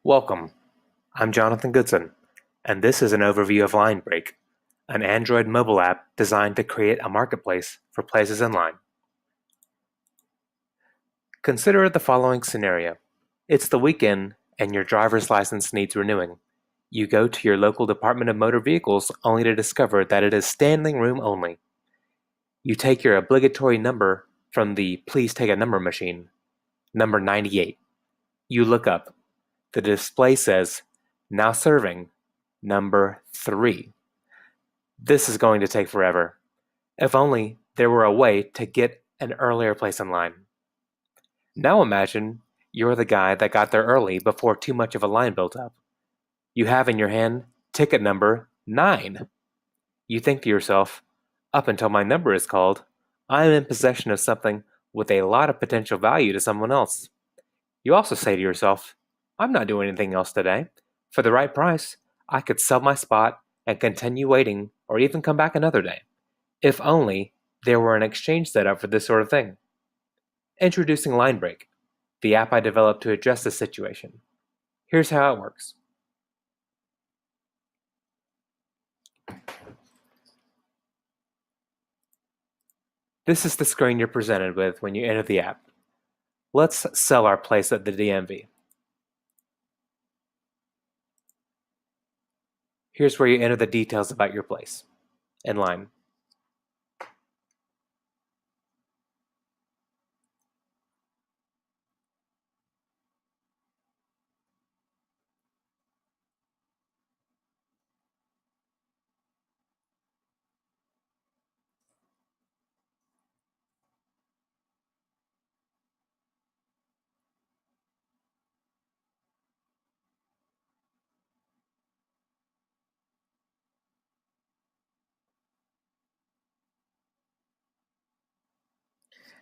Welcome, I'm Jonathan Goodson, and this is an overview of LineBreak, an Android mobile app designed to create a marketplace for places in line. Consider the following scenario. It's the weekend and your driver's license needs renewing. You go to your local Department of Motor Vehicles only to discover that it is standing room only. You take your obligatory number from the Please Take a Number machine, number 98. You look up. The display says, Now serving, number 3. This is going to take forever. If only there were a way to get an earlier place in line. Now imagine you're the guy that got there early before too much of a line built up. You have in your hand ticket number 9. You think to yourself, up until my number is called, I am in possession of something with a lot of potential value to someone else. You also say to yourself, I'm not doing anything else today. For the right price, I could sell my spot and continue waiting or even come back another day. If only there were an exchange set up for this sort of thing. Introducing LineBreak, the app I developed to address this situation. Here's how it works. This is the screen you're presented with when you enter the app. Let's sell our place at the DMV. Here's where you enter the details about your place. In line.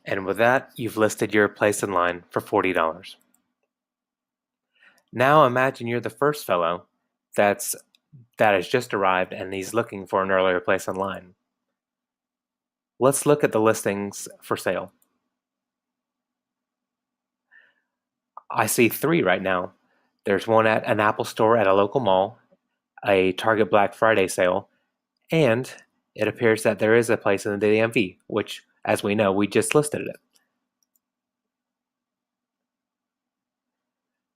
And with that, you've listed your place in line for $40. Now imagine you're the first fellow that has just arrived and he's looking for an earlier place in line. Let's look at the listings for sale. I see 3 right now. There's one at an Apple store at a local mall, a Target Black Friday sale, and it appears that there is a place in the DMV, which, as we know, we just listed it.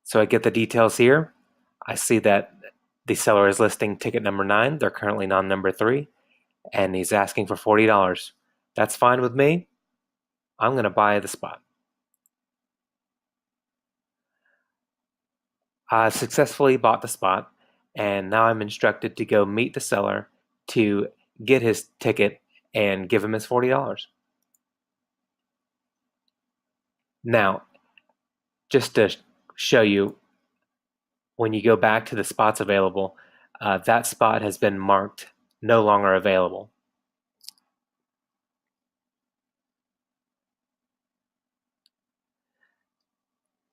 So I get the details here. I see that the seller is listing ticket number 9. They're currently on number 3, and he's asking for $40. That's fine with me. I'm going to buy the spot. I've successfully bought the spot, and now I'm instructed to go meet the seller to get his ticket and give him his $40. Now, just to show you, when you go back to the spots available, that spot has been marked no longer available.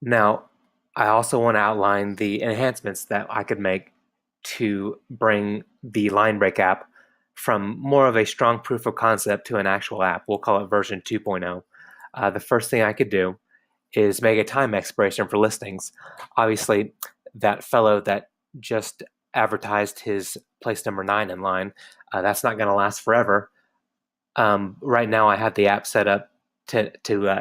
Now, I also want to outline the enhancements that I could make to bring the LineBreak app from more of a strong proof of concept to an actual app. We'll call it version 2.0. The first thing I could do is make a time expiration for listings. Obviously, that fellow that just advertised his place number 9 in line, that's not going to last forever. Right now, I have the app set up to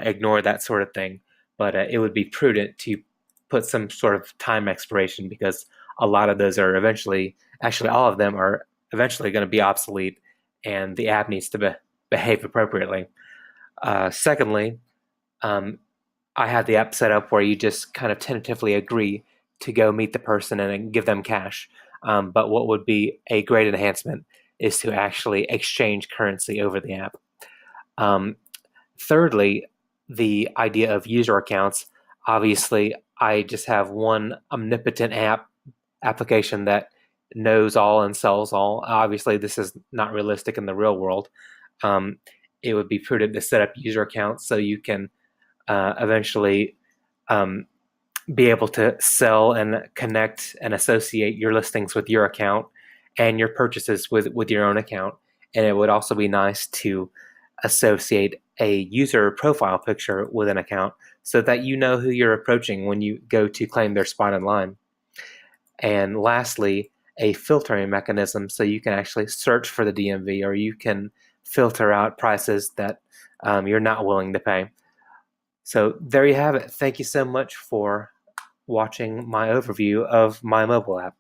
ignore that sort of thing, but it would be prudent to put some sort of time expiration because a lot of those are eventually, actually all of them are eventually going to be obsolete, and the app needs to behave appropriately. Secondly, I have the app set up where you just kind of tentatively agree to go meet the person and give them cash. But what would be a great enhancement is to actually exchange currency over the app. Thirdly, the idea of user accounts. Obviously, I just have one omnipotent application that knows all and sells all. Obviously, this is not realistic in the real world. It would be prudent to set up user accounts so you can eventually be able to sell and connect and associate your listings with your account and your purchases with your own account. And it would also be nice to associate a user profile picture with an account so that you know who you're approaching when you go to claim their spot in line. And lastly, a filtering mechanism so you can actually search for the DMV, or you can filter out prices that you're not willing to pay. So there you have it. Thank you so much for watching my overview of my mobile app.